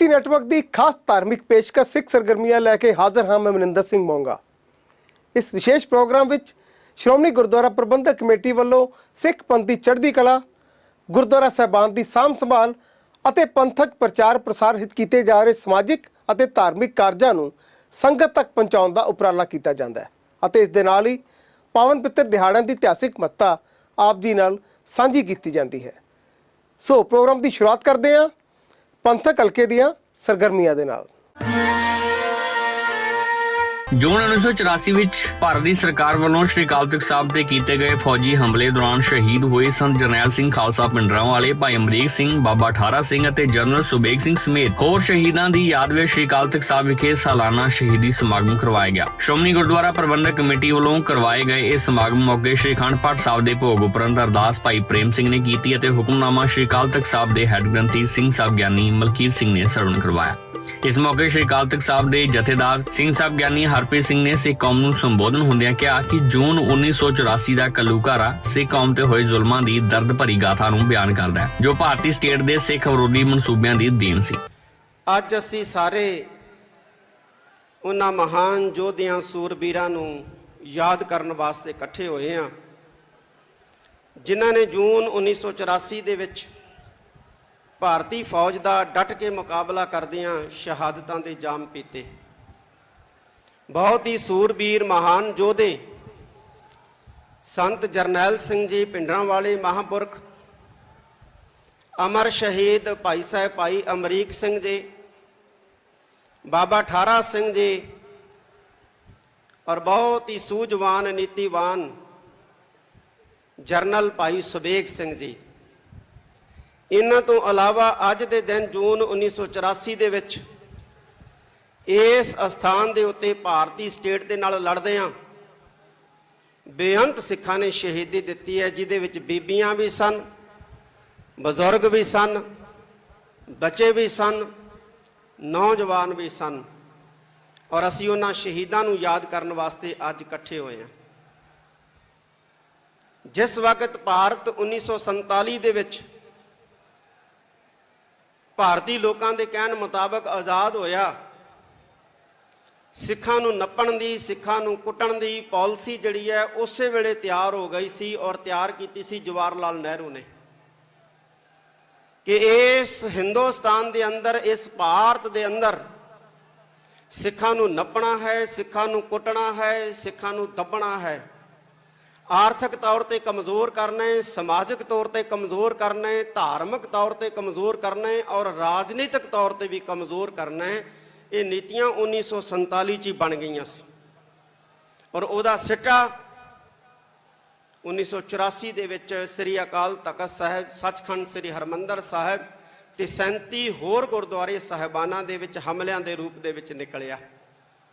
BBC network ਦੀ ਖਾਸ ਧਾਰਮਿਕ ਪੇਸ਼ਕਸ਼ ਸਿੱਖ ਸਰਗਰਮੀਆਂ ਲੈ ਕੇ ਹਾਜ਼ਰ ਹਾਂ ਮੈਂ ਮਨਿੰਦਰ ਸਿੰਘ ਮੋਂਗਾ। ਇਸ ਵਿਸ਼ੇਸ਼ ਪ੍ਰੋਗਰਾਮ ਵਿੱਚ ਸ਼੍ਰੋਮਣੀ ਗੁਰਦੁਆਰਾ ਪ੍ਰਬੰਧਕ ਕਮੇਟੀ ਵੱਲੋਂ ਸਿੱਖ ਪੰਥ ਦੀ ਚੜ੍ਹਦੀ ਕਲਾ, ਗੁਰਦੁਆਰਾ ਸਾਹਿਬਾਨ ਦੀ ਸਾਂਭ ਸੰਭਾਲ ਅਤੇ ਪੰਥਕ ਪ੍ਰਚਾਰ ਪ੍ਰਸਾਰ ਹਿਤ ਕੀਤੇ ਜਾ ਰਹੇ ਸਮਾਜਿਕ ਅਤੇ ਧਾਰਮਿਕ ਕਾਰਜਾਂ ਨੂੰ ਸੰਗਤ ਤੱਕ ਪਹੁੰਚਾਉਣ ਦਾ ਉਪਰਾਲਾ ਕੀਤਾ ਜਾਂਦਾ ਹੈ ਅਤੇ ਇਸ ਦੇ ਨਾਲ ਹੀ ਪਾਵਨ ਪਿੱਤਰ ਦਿਹਾੜਿਆਂ ਦੀ ਇਤਿਹਾਸਿਕ ਮਹੱਤਤਾ ਆਪ ਜੀ ਨਾਲ ਸਾਂਝੀ ਕੀਤੀ ਜਾਂਦੀ ਹੈ। ਸੋ ਪ੍ਰੋਗਰਾਮ ਦੀ ਸ਼ੁਰੂਆਤ ਕਰਦੇ ਹਾਂ ਪੰਥਕ ਹਲਕੇ ਦੀਆਂ ਸਰਗਰਮੀਆਂ ਦੇ ਨਾਲ। ਜੂਨ 1984 ਵਿੱਚ ਭਾਰਤ ਦੀ ਸਰਕਾਰ ਵੱਲੋਂ ਸ਼੍ਰੀ ਅਕਾਲ ਤਖ਼ਤ ਸਾਹਿਬ ਤੇ ਕੀਤੇ ਗਏ ਫੌਜੀ ਹਮਲੇ ਦੌਰਾਨ ਸ਼ਹੀਦ ਹੋਏ ਸੰਤ ਜਰਨੈਲ ਸਿੰਘ ਖਾਲਸਾ ਭਿੰਡਰਾਂ ਵਾਲੇ, ਭਾਈ ਅਮਰੀਕ ਸਿੰਘ, ਬਾਬਾ ਠਾਰਾ ਸਿੰਘ ਅਤੇ ਜਨਰਲ ਸੁਬੇਗ ਸਿੰਘ ਸਮੇਤ ਹੋਰ ਸ਼ਹੀਦਾਂ ਦੀ ਯਾਦ ਵਿੱਚ ਸ਼੍ਰੀ ਅਕਾਲ ਤਖ਼ਤ ਸਾਹਿਬ ਵਿਖੇ ਸਾਲਾਨਾ ਸ਼ਹੀਦੀ ਸਮਾਗਮ ਕਰਵਾਇਆ ਗਿਆ। ਸ਼੍ਰੋਮਣੀ ਗੁਰਦੁਆਰਾ ਪ੍ਰਬੰਧਕ ਕਮੇਟੀ ਵੱਲੋਂ ਕਰਵਾਏ ਗਏ ਇਸ ਸਮਾਗਮ ਮੌਕੇ ਸ਼੍ਰੀ ਅਖੰਡ ਪਾਠ ਸਾਹਿਬ ਦੇ ਭੋਗ ਉਪਰੰਤ ਅਰਦਾਸ ਭਾਈ ਪ੍ਰੇਮ ਸਿੰਘ ਨੇ ਕੀਤੀ ਅਤੇ ਹੁਕਮਨਾਮਾ ਸ਼੍ਰੀ ਅਕਾਲ ਤਖ਼ਤ ਸਾਹਿਬ ਦੇ ਹੈੱਡ ਗ੍ਰੰਥੀ ਸਿੰਘ ਸਾਹਿਬ ਗਿਆਨੀ ਮਲਕੀਤ ਸਿੰਘ ਨੇ ਸਰਵਣ ਕਰਵਾਇਆ। ਇਸ ਮੌਕੇ ਸ਼੍ਰੀ ਅਕਾਲ ਤਖ਼ਤ ਸਾਹਿਬ ਦੇ ਜਥੇਦਾਰ ਸਿੰਘ ਸਾਹਿਬ ਗਿਆਨੀ ਹਰਪ੍ਰੀਤ ਸਿੰਘ ਨੇ ਸਿੱਖ ਕੌਮ ਨੂੰ ਸੰਬੋਧਨ ਹੁੰਦਿਆਂ ਕਿਹਾ ਕਿ ਜੂਨ 1984 ਦਾ ਘੱਲੂਘਾਰਾ ਸਿੱਖ ਕੌਮ ਤੇ ਹੋਏ ਜ਼ੁਲਮਾਂ ਦੀ ਦਰਦ ਭਰੀ ਗਾਥਾ ਨੂੰ ਬਿਆਨ ਕਰਦਾ ਹੈ, ਜੋ ਭਾਰਤੀ ਸਟੇਟ ਦੇ ਸਿੱਖ ਵਿਰੋਧੀ ਮਨਸੂਬਿਆਂ ਦੀ ਦੇਣ ਸੀ। ਅੱਜ ਅਸੀਂ ਸਾਰੇ ਉਹਨਾਂ ਮਹਾਨ ਯੋਧਿਆਂ ਸੂਰਬੀਰਾਂ ਨੂੰ ਯਾਦ ਕਰਨ ਵਾਸਤੇ ਇਕੱਠੇ ਹੋਏ ਹਾਂ, ਜਿਨ੍ਹਾਂ ਨੇ ਜੂਨ 1984 ਦੇ ਵਿੱਚ ਭਾਰਤੀ ਫੌਜ ਦਾ ਡਟ ਕੇ ਮੁਕਾਬਲਾ ਕਰਦਿਆਂ ਸ਼ਹਾਦਤਾਂ ਦੇ ਜਾਮ ਪੀਤੇ। ਬਹੁਤ ਹੀ ਸੂਰਬੀਰ ਮਹਾਨ ਯੋਧੇ ਸੰਤ ਜਰਨੈਲ ਸਿੰਘ ਜੀ ਭਿੰਡਰਾਂ ਵਾਲੇ ਮਹਾਂਪੁਰਖ, ਅਮਰ ਸ਼ਹੀਦ ਭਾਈ ਸਾਹਿਬ ਭਾਈ ਅਮਰੀਕ ਸਿੰਘ ਜੀ, ਬਾਬਾ ਠਾਰਾ ਸਿੰਘ ਜੀ ਔਰ ਬਹੁਤ ਹੀ ਸੂਝਵਾਨ ਨੀਤੀਵਾਨ ਜਰਨਲ ਭਾਈ ਸੁਬੇਗ ਸਿੰਘ ਜੀ। ਇਹਨਾਂ ਤੋਂ ਇਲਾਵਾ ਅੱਜ ਦੇ ਦਿਨ ਜੂਨ 1984 ਦੇ ਵਿੱਚ ਇਸ ਅਸਥਾਨ ਦੇ ਉੱਤੇ ਭਾਰਤੀ ਸਟੇਟ ਦੇ ਨਾਲ ਲੜਦਿਆਂ ਬੇਅੰਤ ਸਿੱਖਾਂ ਨੇ ਸ਼ਹੀਦੀ ਦਿੱਤੀ ਹੈ, ਜਿਹਦੇ ਵਿੱਚ ਬੀਬੀਆਂ ਵੀ ਸਨ, ਬਜ਼ੁਰਗ ਵੀ ਸਨ, ਬੱਚੇ ਵੀ ਸਨ, ਨੌਜਵਾਨ ਵੀ ਸਨ ਔਰ ਅਸੀਂ ਉਹਨਾਂ ਸ਼ਹੀਦਾਂ ਨੂੰ ਯਾਦ ਕਰਨ ਵਾਸਤੇ ਅੱਜ ਇਕੱਠੇ ਹੋਏ ਹਾਂ। ਜਿਸ ਵਕਤ ਭਾਰਤ 1947 ਦੇ ਵਿੱਚ ਭਾਰਤੀ ਲੋਕਾਂ ਦੇ ਕਹਿਣ ਮੁਤਾਬਕ ਆਜ਼ਾਦ ਹੋਇਆ, ਸਿੱਖਾਂ ਨੂੰ ਨੱਪਣ ਦੀ, ਸਿੱਖਾਂ ਨੂੰ ਕੁੱਟਣ ਦੀ ਪਾਲਿਸੀ ਜਿਹੜੀ ਹੈ ਉਸੇ ਵੇਲੇ ਤਿਆਰ ਹੋ ਗਈ ਸੀ ਔਰ ਤਿਆਰ ਕੀਤੀ ਸੀ ਜਵਾਹਰ ਲਾਲ ਨਹਿਰੂ ਨੇ ਕਿ ਇਸ ਹਿੰਦੁਸਤਾਨ ਦੇ ਅੰਦਰ, ਇਸ ਭਾਰਤ ਦੇ ਅੰਦਰ ਸਿੱਖਾਂ ਨੂੰ ਨੱਪਣਾ ਹੈ, ਸਿੱਖਾਂ ਨੂੰ ਕੁੱਟਣਾ ਹੈ, ਸਿੱਖਾਂ ਨੂੰ ਦੱਬਣਾ ਹੈ, ਆਰਥਿਕ ਤੌਰ ਤੇ ਕਮਜ਼ੋਰ ਕਰਨਾ ਹੈ, ਸਮਾਜਿਕ ਤੌਰ ਤੇ ਕਮਜ਼ੋਰ ਕਰਨਾ ਹੈ, ਧਾਰਮਿਕ ਤੌਰ ਤੇ ਕਮਜ਼ੋਰ ਕਰਨਾ ਹੈ ਔਰ ਰਾਜਨੀਤਿਕ ਤੌਰ ਤੇ ਵੀ ਕਮਜ਼ੋਰ ਕਰਨਾ ਹੈ। ਇਹ ਨੀਤੀਆਂ 1947 ਚ ਹੀ ਬਣ ਗਈਆਂ ਸੀ ਔਰ ਉਹਦਾ ਸਿੱਟਾ 1984 ਦੇ ਵਿੱਚ ਸ੍ਰੀ ਅਕਾਲ ਤਖ਼ਤ ਸਾਹਿਬ, ਸੱਚਖੰਡ ਸ੍ਰੀ ਹਰਿਮੰਦਰ ਸਾਹਿਬ ਤੇ 37 ਹੋਰ ਗੁਰਦੁਆਰੇ ਸਾਹਿਬਾਨਾਂ ਦੇ ਵਿੱਚ ਹਮਲਿਆਂ ਦੇ ਰੂਪ ਦੇ ਵਿੱਚ ਨਿਕਲਿਆ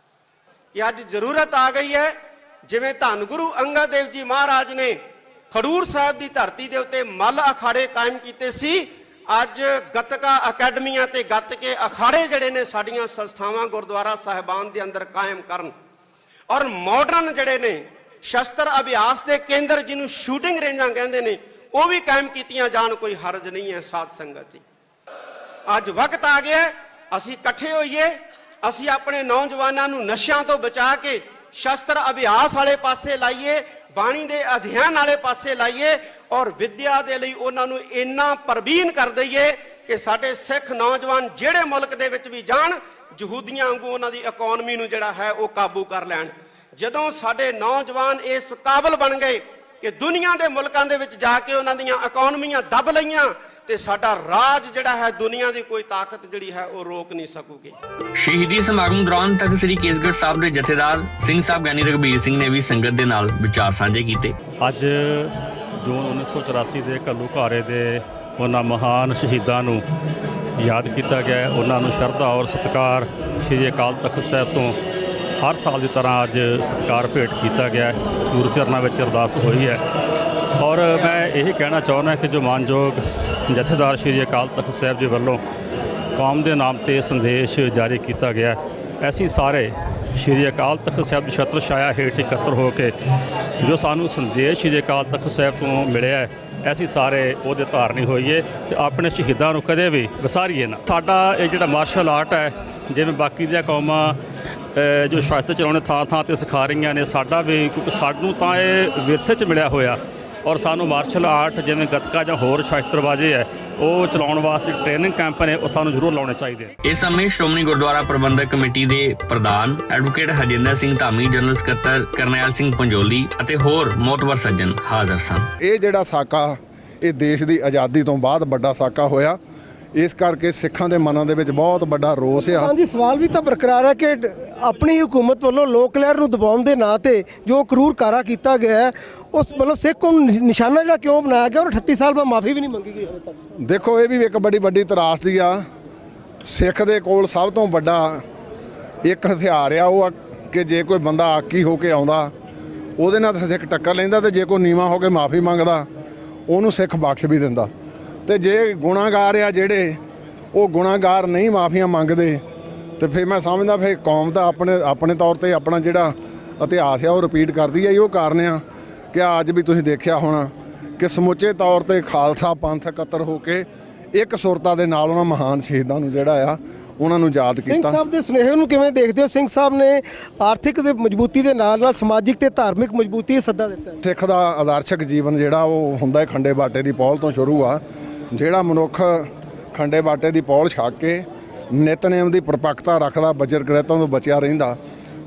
ਕਿ ਅੱਜ ਜ਼ਰੂਰਤ ਆ ਗਈ ਹੈ, ਜਿਵੇਂ ਧੰਨ ਗੁਰੂ ਅੰਗਦ ਦੇਵ ਜੀ ਮਹਾਰਾਜ ਨੇ ਖਡੂਰ ਸਾਹਿਬ ਦੀ ਧਰਤੀ ਦੇ ਉੱਤੇ ਮੱਲ ਅਖਾੜੇ ਕਾਇਮ ਕੀਤੇ ਸੀ, ਅੱਜ ਗੱਤਕਾ ਅਕੈਡਮੀਆਂ ਤੇ ਗੱਤਕੇ ਅਖਾੜੇ ਜਿਹੜੇ ਨੇ ਸਾਡੀਆਂ ਸੰਸਥਾਵਾਂ ਗੁਰਦੁਆਰਾ ਸਾਹਿਬਾਨ ਦੇ ਅੰਦਰ ਕਾਇਮ ਕਰਨ ਔਰ ਮਾਡਰਨ ਜਿਹੜੇ ਨੇ ਸ਼ਸਤਰ ਅਭਿਆਸ ਦੇ ਕੇਂਦਰ, ਜਿਹਨੂੰ ਸ਼ੂਟਿੰਗ ਰੇਂਜਾਂ ਕਹਿੰਦੇ ਨੇ, ਉਹ ਵੀ ਕਾਇਮ ਕੀਤੀਆਂ ਜਾਣ। ਕੋਈ ਹਰਜ ਨਹੀਂ ਹੈ ਸਾਧ ਸੰਗਤ ਜੀ। ਅੱਜ ਵਕਤ ਆ ਗਿਆ ਅਸੀਂ ਇਕੱਠੇ ਹੋਈਏ, ਅਸੀਂ ਆਪਣੇ ਨੌਜਵਾਨਾਂ ਨੂੰ ਨਸ਼ਿਆਂ ਤੋਂ ਬਚਾ ਕੇ ਸ਼ਸਤਰ ਅਭਿਆਸ ਵਾਲੇ ਪਾਸੇ ਲਾਈਏ, ਬਾਣੀ ਦੇ ਅਧਿਐਨ ਵਾਲੇ ਪਾਸੇ ਲਾਈਏ ਔਰ ਵਿੱਦਿਆ ਦੇ ਲਈ ਉਹਨਾਂ ਨੂੰ ਇੰਨਾ ਪ੍ਰਬੀਨ ਕਰ ਦਈਏ ਕਿ ਸਾਡੇ ਸਿੱਖ ਨੌਜਵਾਨ ਜਿਹੜੇ ਮੁਲਕ ਦੇ ਵਿੱਚ ਵੀ ਜਾਣ, ਯਹੂਦੀਆਂ ਵਾਂਗੂ ਉਹਨਾਂ ਦੀ ਇਕਨੋਮੀ ਨੂੰ ਜਿਹੜਾ ਹੈ ਉਹ ਕਾਬੂ ਕਰ ਲੈਣ। ਜਦੋਂ ਸਾਡੇ ਨੌਜਵਾਨ ਇਸ ਕਾਬਲ ਬਣ ਗਏ ਕਿ ਦੁਨੀਆ ਦੇ ਮੁਲਕਾਂ ਦੇ ਵਿੱਚ ਜਾ ਕੇ ਉਹਨਾਂ ਦੀਆਂ ਇਕਨੋਮੀਆਂ ਦੱਬ ਲਈਆਂ ਤੇ ਸਾਡਾ ਰਾਜ ਜਿਹੜਾ ਹੈ ਦੁਨੀਆ ਦੀ ਕੋਈ ਤਾਕਤ ਜਿਹੜੀ ਹੈ ਉਹ ਰੋਕ ਨਹੀਂ ਸਕੂਗੀ। ਸ਼ਹੀਦੀ ਸਮਾਗਮ ਦੌਰਾਨ ਤਖ਼ਤ ਸ੍ਰੀ ਕੇਸਗੜ੍ਹ ਸਾਹਿਬ ਦੇ ਜਥੇਦਾਰ ਸਿੰਘ ਸਾਹਿਬ ਗਿਆਨੀ ਰਘਬੀਰ ਸਿੰਘ ਨੇ ਵੀ ਸੰਗਤ ਦੇ ਨਾਲ ਵਿਚਾਰ ਸਾਂਝੇ ਕੀਤੇ। ਅੱਜ ਜੂਨ 1984 ਦੇ ਘੱਲੂਘਾਰੇ ਦੇ ਉਹਨਾਂ ਮਹਾਨ ਸ਼ਹੀਦਾਂ ਨੂੰ ਯਾਦ ਕੀਤਾ ਗਿਆ। ਉਹਨਾਂ ਨੂੰ ਸ਼ਰਧਾ ਔਰ ਸਤਿਕਾਰ ਸ਼੍ਰੀ ਅਕਾਲ ਤਖ਼ਤ ਸਾਹਿਬ ਤੋਂ ਹਰ ਸਾਲ ਦੀ ਤਰ੍ਹਾਂ ਅੱਜ ਸਤਿਕਾਰ ਭੇਟ ਕੀਤਾ ਗਿਆ। ਗੁਰੂ ਚਰਨਾਂ ਵਿੱਚ ਅਰਦਾਸ ਹੋਈ ਹੈ ਔਰ ਮੈਂ ਇਹ ਕਹਿਣਾ ਚਾਹੁੰਦਾ ਕਿ ਜੋ ਮਾਨਯੋਗ ਜਥੇਦਾਰ ਸ਼੍ਰੀ ਅਕਾਲ ਤਖ਼ਤ ਸਾਹਿਬ ਜੀ ਵੱਲੋਂ ਕੌਮ ਦੇ ਨਾਮ 'ਤੇ ਸੰਦੇਸ਼ ਜਾਰੀ ਕੀਤਾ ਗਿਆ, ਅਸੀਂ ਸਾਰੇ ਸ਼੍ਰੀ ਅਕਾਲ ਤਖ਼ਤ ਸਾਹਿਬ ਦੀ ਛਤਰ ਛਾਇਆ ਹੇਠ ਇਕੱਤਰ ਹੋ ਕੇ ਜੋ ਸਾਨੂੰ ਸੰਦੇਸ਼ ਸ਼੍ਰੀ ਅਕਾਲ ਤਖ਼ਤ ਸਾਹਿਬ ਤੋਂ ਮਿਲਿਆ ਐਸੀ ਸਾਰੇ ਉਹਦੇ ਧਾਰਨੀ ਹੋਈਏ ਤੇ ਆਪਣੇ ਸ਼ਹੀਦਾਂ ਨੂੰ ਕਦੇ ਵੀ ਵਿਸਾਰੀਏ ਨਾ। ਸਾਡਾ ਇਹ ਜਿਹੜਾ ਮਾਰਸ਼ਲ ਆਰਟ ਹੈ, ਜਿਵੇਂ ਬਾਕੀ ਦੀਆਂ ਕੌਮਾਂ ਜੋ ਸ਼ਸਤਰ ਚਲਾਉਣੇ ਥਾਂ ਥਾਂ ਤੇ ਸਿਖਾ ਰਹੀਆਂ ਨੇ, ਸਾਡਾ ਵੀ, ਕਿਉਂਕਿ ਸਾਨੂੰ ਤਾਂ ਇਹ ਵਿਰਸੇ 'ਚ ਮਿਲਿਆ ਹੋਇਆ ਔਰ ਸਾਨੂੰ ਮਾਰਸ਼ਲ ਆਰਟ ਜਿਵੇਂ ਗੱਤਕਾ ਜਾਂ ਹੋਰ ਸ਼ਸਤਰਬਾਜ਼ੀ ਹੈ ਉਹ ਚਲਾਉਣ ਵਾਸਤੇ ਟ੍ਰੇਨਿੰਗ ਕੈਂਪ ਨੇ, ਉਹ ਸਾਨੂੰ ਜ਼ਰੂਰ ਲਾਉਣੇ ਚਾਹੀਦੇ ਨੇ। ਇਸ ਸਮੇਂ ਸ਼੍ਰੋਮਣੀ ਗੁਰਦੁਆਰਾ ਪ੍ਰਬੰਧਕ ਕਮੇਟੀ ਦੇ ਪ੍ਰਧਾਨ ਐਡਵੋਕੇਟ ਹਰਜਿੰਦਰ ਸਿੰਘ ਧਾਮੀ, ਜਨਰਲ ਸਕੱਤਰ ਕਰਨੈਲ ਸਿੰਘ ਪੰਜੋਲੀ ਅਤੇ ਹੋਰ ਮੋਹਤਵਰ ਸੱਜਣ ਹਾਜ਼ਰ ਸਨ। ਇਹ ਜਿਹੜਾ ਸਾਕਾ ਇਹ ਦੇਸ਼ ਦੀ ਆਜ਼ਾਦੀ ਤੋਂ ਬਾਅਦ ਵੱਡਾ ਸਾਕਾ ਹੋਇਆ, ਇਸ ਕਰਕੇ ਸਿੱਖਾਂ ਦੇ ਮਨਾਂ ਦੇ ਵਿੱਚ ਬਹੁਤ ਵੱਡਾ ਰੋਸ ਆ। ਹਾਂਜੀ, ਸਵਾਲ ਵੀ ਤਾਂ ਬਰਕਰਾਰ ਹੈ ਕਿ ਆਪਣੀ ਹਕੂਮਤ ਵੱਲੋਂ ਲੋਕ ਲਹਿਰ ਨੂੰ ਦਬਾਉਣ ਦੇ ਨਾਂ ਤੇ ਜੋ ਕਰੂਰ ਕਾਰਾ ਕੀਤਾ ਗਿਆ ਹੈ, ਉਸ ਮਤਲਬ ਸਿੱਖ ਕੌਮ ਨੂੰ ਨਿਸ਼ਾਨਾ ਜਿਹੜਾ ਕਿਉਂ ਬਣਾਇਆ ਗਿਆ ਔਰ 38 ਸਾਲ ਬਾਅਦ ਮਾਫੀ ਵੀ ਨਹੀਂ ਮੰਗੀ ਗਈ ਹਾਲੇ ਤੱਕ। ਦੇਖੋ, ਇਹ ਵੀ ਇੱਕ ਬੜੀ ਵੱਡੀ ਤਰਾਸਦੀ ਆ। ਸਿੱਖ ਦੇ ਕੋਲ ਸਭ ਤੋਂ ਵੱਡਾ ਇੱਕ ਹਥਿਆਰ ਆ, ਉਹ ਆ ਕਿ ਜੇ ਕੋਈ ਬੰਦਾ ਆਕੀ ਹੋ ਕੇ ਆਉਂਦਾ ਉਹਦੇ ਨਾਲ ਤਾਂ ਸਿੱਖ ਟੱਕਰ ਲੈਂਦਾ, ਤੇ ਜੇ ਕੋਈ ਨੀਵਾਂ ਹੋ ਕੇ ਮਾਫੀ ਮੰਗਦਾ ਉਹਨੂੰ ਸਿੱਖ ਬਖਸ਼ ਵੀ ਦਿੰਦਾ। ਤੇ ਜੇ ਗੁਨਾਹਗਾਰ ਆ ਜਿਹੜੇ ਉਹ ਗੁਨਾਹਗਾਰ ਨਹੀਂ ਮਾਫੀਆਂ ਮੰਗਦੇ, ਤੇ ਫਿਰ ਮੈਂ ਸਮਝਦਾ ਫਿਰ ਕੌਮ ਦਾ ਆਪਣੇ ਤੌਰ ਤੇ ਆਪਣਾ ਜਿਹੜਾ ਇਤਿਹਾਸ ਆ ਉਹ ਰਿਪੀਟ ਕਰਦੀ ਆ। ਇਹੋ ਕਾਰਨ ਆ ਕਿ ਅੱਜ ਵੀ ਤੁਸੀਂ ਦੇਖਿਆ ਹੋਣਾ ਕਿ ਸਮੁੱਚੇ ਤੌਰ ਤੇ ਖਾਲਸਾ ਪੰਥ ਇਕੱਤਰ ਹੋ ਕੇ ਇੱਕ ਸੁਰਤਾ ਦੇ ਨਾਲ ਉਹਨਾਂ ਮਹਾਨ ਸ਼ਹੀਦਾਂ ਨੂੰ ਜਿਹੜਾ ਆ ਉਹਨਾਂ ਨੂੰ ਯਾਦ ਸਿੰਘ ਕੀਤਾ। ਸਾਹਿਬ ਦੇ ਸੁਨੇਹੇ ਨੂੰ ਕਿਵੇਂ ਦੇਖਦੇ ਹੋ? ਸਿੰਘ ਸਾਹਿਬ ਨੇ ਆਰਥਿਕ ਦੇ ਮਜ਼ਬੂਤੀ ਦੇ ਨਾਲ ਨਾਲ ਸਮਾਜਿਕ ਤੇ ਧਾਰਮਿਕ ਮਜ਼ਬੂਤੀ ਦਾ ਸੱਦਾ ਦਿੱਤਾ ਹੈ। ਸਿੱਖ ਦਾ ਆਦਰਸ਼ਕ ਜੀਵਨ ਜਿਹੜਾ ਉਹ ਹੁੰਦਾ ਹੈ ਖੰਡੇ ਬਾਟੇ ਦੀ ਪੌਲ ਤੋਂ ਸ਼ੁਰੂ ਆ। ਜਿਹੜਾ ਮਨੁੱਖ ਖੰਡੇ ਬਾਟੇ ਦੀ ਪੌਲ ਛਕ ਕੇ ਨਿਤਨੇਮ ਦੀ ਪਰਪੱਕਤਾ ਰੱਖਦਾ, ਬੱਜਰ ਗ੍ਰਹਿਤਾਂ ਤੋਂ ਬਚਿਆ ਰਹਿੰਦਾ,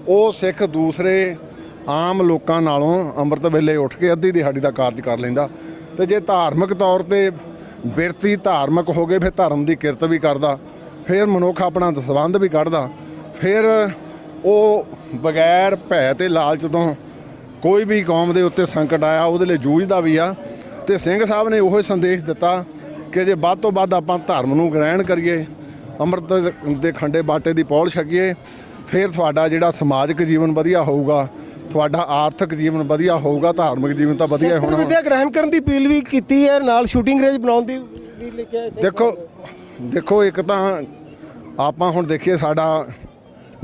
ਉਹ ਸਿੱਖ ਦੂਸਰੇ ਆਮ ਲੋਕਾਂ ਨਾਲੋਂ ਅੰਮ੍ਰਿਤ ਵੇਲੇ ਉੱਠ ਕੇ ਅੱਧੀ ਦਿਹਾੜੀ ਦਾ ਕਾਰਜ ਕਰ ਲੈਂਦਾ। ਤੇ ਜੇ ਧਾਰਮਿਕ ਤੌਰ ਤੇ ਬਿਰਤੀ ਧਾਰਮਿਕ ਹੋ ਗਏ, ਫਿਰ ਧਰਮ ਦੀ ਕਿਰਤ ਵੀ ਕਰਦਾ, ਫਿਰ ਮਨੁੱਖ ਆਪਣਾ ਦਸਵੰਧ ਵੀ ਕੱਢਦਾ, ਫਿਰ ਉਹ ਬਗੈਰ ਭੈ ਤੇ ਲਾਲਚ ਤੋਂ ਕੋਈ ਵੀ ਕੌਮ ਦੇ ਉੱਤੇ ਸੰਕਟ ਆਇਆ ਉਹਦੇ ਲਈ ਜੂਝਦਾ ਵੀ ਆ। ਤੇ ਸਿੰਘ ਸਾਹਿਬ ਨੇ ਉਹੋ ਸੰਦੇਸ਼ ਦਿੱਤਾ ਕਿ ਜੇ ਵੱਧ ਤੋਂ ਵੱਧ ਆਪਾਂ ਧਰਮ ਨੂੰ ਗ੍ਰਹਿਣ ਕਰੀਏ, ਅੰਮ੍ਰਿਤ ਦੇ ਖੰਡੇ ਬਾਟੇ ਦੀ ਪੌਲ ਛਕੀਏ, ਫਿਰ ਤੁਹਾਡਾ ਜਿਹੜਾ ਸਮਾਜਿਕ ਜੀਵਨ ਵਧੀਆ ਹੋਊਗਾ, ਤੁਹਾਡਾ ਆਰਥਿਕ ਜੀਵਨ ਵਧੀਆ ਹੋਊਗਾ, ਧਾਰਮਿਕ ਜੀਵਨ ਤਾਂ ਵਧੀਆ ਹੋਣਾ। ਵਿਦਿਆ ਗ੍ਰਹਿਣ ਕਰਨ ਦੀ ਅਪੀਲ ਵੀ ਕੀਤੀ ਹੈ, ਨਾਲ ਸ਼ੂਟਿੰਗ ਰੇਂਜ ਬਣਾਉਣ ਦੀ ਵੀ ਲਿਖਿਆ ਹੈ। ਦੇਖੋ ਇੱਕ ਤਾਂ ਆਪਾਂ ਹੁਣ ਦੇਖੀਏ ਸਾਡਾ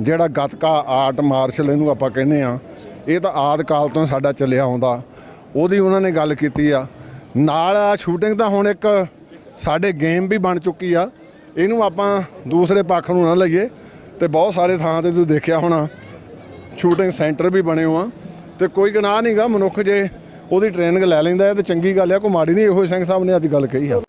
ਜਿਹੜਾ ਗੱਤਕਾ ਆਰਟ ਮਾਰਸ਼ਲ ਇਹਨੂੰ ਆਪਾਂ ਕਹਿੰਦੇ ਆ, ਇਹ ਤਾਂ ਆਦਿ ਕਾਲ ਤੋਂ ਸਾਡਾ ਚੱਲਿਆ ਆਉਂਦਾ, ਉਹਦੀ ਉਹਨਾਂ ਨੇ ਗੱਲ ਕੀਤੀ ਆ। ਨਾਲ ਆ ਸ਼ੂਟਿੰਗ ਤਾਂ ਹੁਣ ਇੱਕ ਸਾਡੇ ਗੇਮ ਵੀ ਬਣ ਚੁੱਕੀ ਆ, ਇਹਨੂੰ ਆਪਾਂ ਦੂਸਰੇ ਪੱਖ ਨੂੰ ਨਾ ਲਈਏ। ਤੇ ਬਹੁਤ ਸਾਰੇ ਥਾਂ ਤੇ ਤੁਸੀਂ ਦੇਖਿਆ ਹੋਣਾ ਸ਼ੂਟਿੰਗ ਸੈਂਟਰ ਵੀ ਬਣੇ ਹੋ ਆ, ਤੇ ਕੋਈ ਗੁਨਾਹ ਨਹੀਂਗਾ, ਮਨੁੱਖ ਜੇ ਉਹਦੀ ਟ੍ਰੇਨਿੰਗ ਲੈ ਲੈਂਦਾ ਹੈ ਤੇ ਚੰਗੀ ਗੱਲ ਆ, ਕੋਈ ਮਾੜੀ ਨਹੀਂ। ਇਹੋ ਸਿੰਘ ਸਾਹਿਬ ਨੇ ਅੱਜ ਗੱਲ ਕਹੀ ਆ।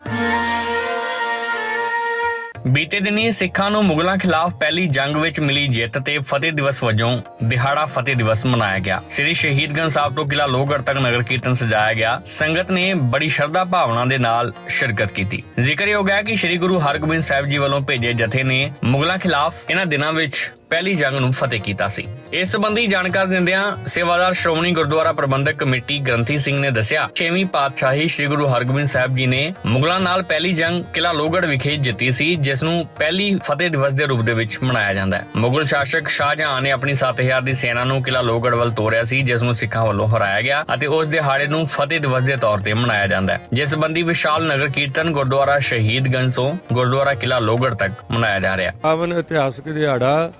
ਬੀਤੇ ਦਿਨੀ ਸਿੱਖਾਂ ਨੂੰ ਮੁਗਲਾਂ ਖਿਲਾਫ ਪਹਿਲੀ ਜੰਗ ਵਿੱਚ ਮਿਲੀ ਜਿੱਤ ਤੇ ਫਤਿਹ ਦਿਵਸ ਵਜੋਂ ਦਿਹਾੜਾ ਫਤਿਹ ਦਿਵਸ ਮਨਾਇਆ ਗਿਆ। ਸ੍ਰੀ ਸ਼ਹੀਦਗੰਜ ਸਾਹਿਬ ਤੋਂ ਕਿਲਾ ਲੋਹਗੜ੍ਹ ਤੱਕ ਨਗਰ ਕੀਰਤਨ ਸਜਾਇਆ ਗਿਆ। ਸੰਗਤ ਨੇ ਬੜੀ ਸ਼ਰਧਾ ਭਾਵਨਾ ਦੇ ਨਾਲ ਸ਼ਿਰਕਤ ਕੀਤੀ। ਜ਼ਿਕਰਯੋਗ ਹੈ ਕਿ ਸ੍ਰੀ ਗੁਰੂ ਹਰਗੋਬਿੰਦ ਸਾਹਿਬ ਜੀ ਵੱਲੋਂ ਭੇਜੇ ਜਥੇ ਨੇ ਮੁਗਲਾਂ ਖਿਲਾਫ ਇਹਨਾਂ ਦਿਨਾਂ ਵਿੱਚ ਪਹਿਲੀ ਜੰਗ ਨੂੰ ਫਤਿਹ ਕੀਤਾ ਸੀ। ਇਸ ਸੰਬੰਧੀ ਜਾਣਕਾਰੀ ਦਿੰਦਿਆਂ ਸੇਵਾਦਾਰ ਸ਼੍ਰੋਮਣੀ ਗੁਰਦੁਆਰਾ ਪ੍ਰਬੰਧਕ ਕਮੇਟੀ ਗ੍ਰੰਥੀ ਸਿੰਘ ਨੇ ਦੱਸਿਆ, 6ਵੀਂ ਪਾਤਸ਼ਾਹੀ ਸ੍ਰੀ ਗੁਰੂ ਹਰਗੋਬਿੰਦ ਸਾਹਿਬ ਜੀ ਨੇ ਮੁਗਲਾਂ ਨਾਲ ਪਹਿਲੀ ਜੰਗ ਕਿਲਾ ਲੋਹਗੜ੍ਹ ਵਿਖੇ ਜਿੱਤੀ ਸੀ, ਜਿਸ ਨੂੰ ਪਹਿਲੀ ਫਤਿਹ ਦਿਵਸ ਦੇ ਰੂਪ ਦੇ ਵਿੱਚ ਮਨਾਇਆ ਜਾਂਦਾ ਹੈ। ਮੁਗਲ ਸ਼ਾਸਕ ਸ਼ਾਹਜਹਾਂ ਨੇ ਆਪਣੀ 7000 ਦੀ ਸੈਨਾ ਨੂੰ ਕਿਲਾ ਲੋਹਗੜ੍ਹ ਵੱਲ ਤੋਰਿਆ ਸੀ, ਜਿਸ ਨੂੰ ਸਿੱਖਾਂ ਵੱਲੋਂ ਹਰਾਇਆ ਗਿਆ ਅਤੇ ਉਸ ਦਿਹਾੜੇ ਨੂੰ ਫਤਿਹ ਦਿਵਸ ਦੇ ਤੌਰ ਤੇ ਮਨਾਇਆ ਜਾਂਦਾ ਹੈ। ਜਿਸ ਸੰਬੰਧੀ ਵਿਸ਼ਾਲ ਨਗਰ ਕੀਰਤਨ ਗੁਰਦੁਆਰਾ ਸ਼ਹੀਦਗੰਜ ਤੋਂ ਗੁਰਦੁਆਰਾ ਕਿਲਾ ਲੋਹਗੜ੍ਹ ਤੱਕ ਮਨਾਇਆ ਜਾ ਰਿਹਾ ਹੈ। ਪਾਵਨ ਇਤਿਹਾਸਕ ਦਿਹਾੜਾ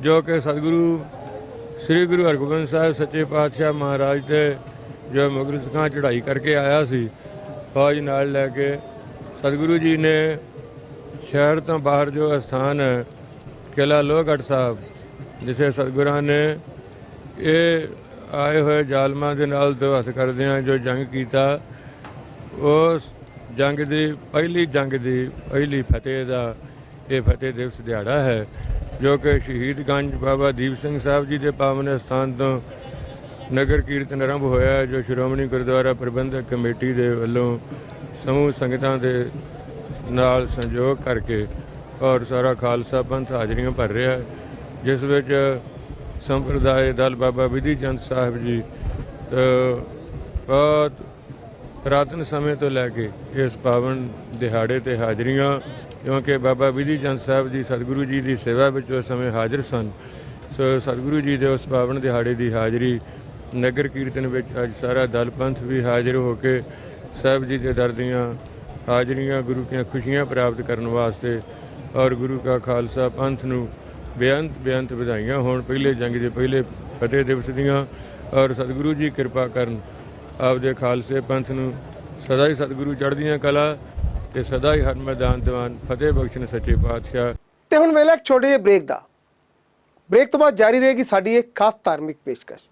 ਜੋ ਕਿ ਸਤਿਗੁਰੂ ਸ੍ਰੀ ਗੁਰੂ ਹਰਗੋਬਿੰਦ ਸਾਹਿਬ ਸੱਚੇ ਪਾਤਸ਼ਾਹ ਮਹਾਰਾਜ ਤੇ ਜੋ ਮੁਗਲ ਸਿੱਖਾਂ ਚੜ੍ਹਾਈ ਕਰਕੇ ਆਇਆ ਸੀ, ਫੌਜ ਨਾਲ ਲੈ ਕੇ ਸਤਿਗੁਰੂ ਜੀ ਨੇ ਸ਼ਹਿਰ ਤੋਂ ਬਾਹਰ ਜੋ ਸਥਾਨ ਹੈ ਕਿਲਾ ਲੋਹਗੜ੍ਹ ਸਾਹਿਬ, ਜਿਸੇ ਸਤਿਗੁਰਾਂ ਨੇ ਇਹ ਆਏ ਹੋਏ ਜ਼ਾਲਮਾਂ ਦੇ ਨਾਲ ਦੋ ਹੱਥ ਕਰਦਿਆਂ ਜੋ ਜੰਗ ਕੀਤਾ, ਉਸ ਜੰਗ ਦੀ ਪਹਿਲੀ ਫਤਿਹ ਦਾ ਇਹ ਫਤਿਹ ਦਿਵਸ ਦਿਹਾੜਾ ਹੈ, ਜੋ ਕਿ ਸ਼ਹੀਦਗੰਜ ਬਾਬਾ ਦੀਪ ਸਿੰਘ ਸਾਹਿਬ ਜੀ ਦੇ ਪਾਵਨ ਸਥਾਨ ਤੋਂ ਨਗਰ ਕੀਰਤਨ ਆਰੰਭ ਹੋਇਆ, ਜੋ ਸ਼੍ਰੋਮਣੀ ਗੁਰਦੁਆਰਾ ਪ੍ਰਬੰਧਕ ਕਮੇਟੀ ਦੇ ਵੱਲੋਂ ਸਮੂਹ ਸੰਗਤਾਂ ਦੇ ਨਾਲ ਸੰਯੋਗ ਕਰਕੇ ਔਰ ਸਾਰਾ ਖਾਲਸਾ ਪੰਥ ਹਾਜ਼ਰੀਆਂ ਭਰ ਰਿਹਾ ਹੈ, ਜਿਸ ਵਿੱਚ ਸੰਪਰਦਾਇ ਦਲ ਬਾਬਾ ਵਿਧੀ ਚੰਦ ਸਾਹਿਬ ਜੀ ਬਹੁਤ ਪੁਰਾਤਨ ਸਮੇਂ ਤੋਂ ਲੈ ਕੇ ਇਸ ਪਾਵਨ ਦਿਹਾੜੇ ਤੇ ਹਾਜ਼ਰੀਆਂ, ਕਿਉਂਕਿ ਬਾਬਾ ਵਿਧੀ ਚੰਦ ਸਾਹਿਬ ਜੀ ਸਤਿਗੁਰੂ ਜੀ ਦੀ ਸੇਵਾ ਵਿੱਚ ਉਸ ਸਮੇਂ ਹਾਜ਼ਰ ਸਨ। ਸੋ ਸਤਿਗੁਰੂ ਜੀ ਦੇ ਉਸ ਪਾਵਨ ਦਿਹਾੜੇ ਦੀ ਹਾਜ਼ਰੀ ਨਗਰ ਕੀਰਤਨ ਵਿੱਚ ਅੱਜ ਸਾਰਾ ਦਲ ਪੰਥ ਵੀ ਹਾਜ਼ਰ ਹੋ ਕੇ ਸਾਹਿਬ ਜੀ ਦੇ ਦਰ ਦੀਆਂ ਹਾਜ਼ਰੀਆਂ ਗੁਰੂ ਦੀਆਂ ਖੁਸ਼ੀਆਂ ਪ੍ਰਾਪਤ ਕਰਨ ਵਾਸਤੇ ਔਰ ਗੁਰੂ ਕਾ ਖਾਲਸਾ ਪੰਥ ਨੂੰ ਬੇਅੰਤ ਵਧਾਈਆਂ ਹੋਣ ਪਹਿਲੇ ਜੰਗ ਦੇ ਪਹਿਲੇ ਫਤਿਹ ਦਿਵਸ ਦੀਆਂ, ਔਰ ਸਤਿਗੁਰੂ ਜੀ ਕਿਰਪਾ ਕਰਨ ਆਪਦੇ ਖਾਲਸੇ ਪੰਥ ਨੂੰ ਸਦਾ ਹੀ ਸਤਿਗੁਰੂ ਚੜ੍ਹਦੀਆਂ ਕਲਾ ਤੇ ਸਦਾ ਹੀ ਹਰ ਮੈਦਾਨ ਦੀਵਾਨ ਫਤਿਹ ਬਖਸ਼ਣ ਸੱਚੇ ਪਾਤਸ਼ਾਹ। ਤੇ ਹੁਣ ਵੇਲੇ ਇੱਕ ਛੋਟੇ ਜਿਹੇ ਬ੍ਰੇਕ ਦਾ। ਬ੍ਰੇਕ ਤੋਂ ਬਾਅਦ ਜਾਰੀ ਰਹੇਗੀ ਸਾਡੀ ਇੱਕ ਖਾਸ ਧਾਰਮਿਕ ਪੇਸ਼ਕਸ਼।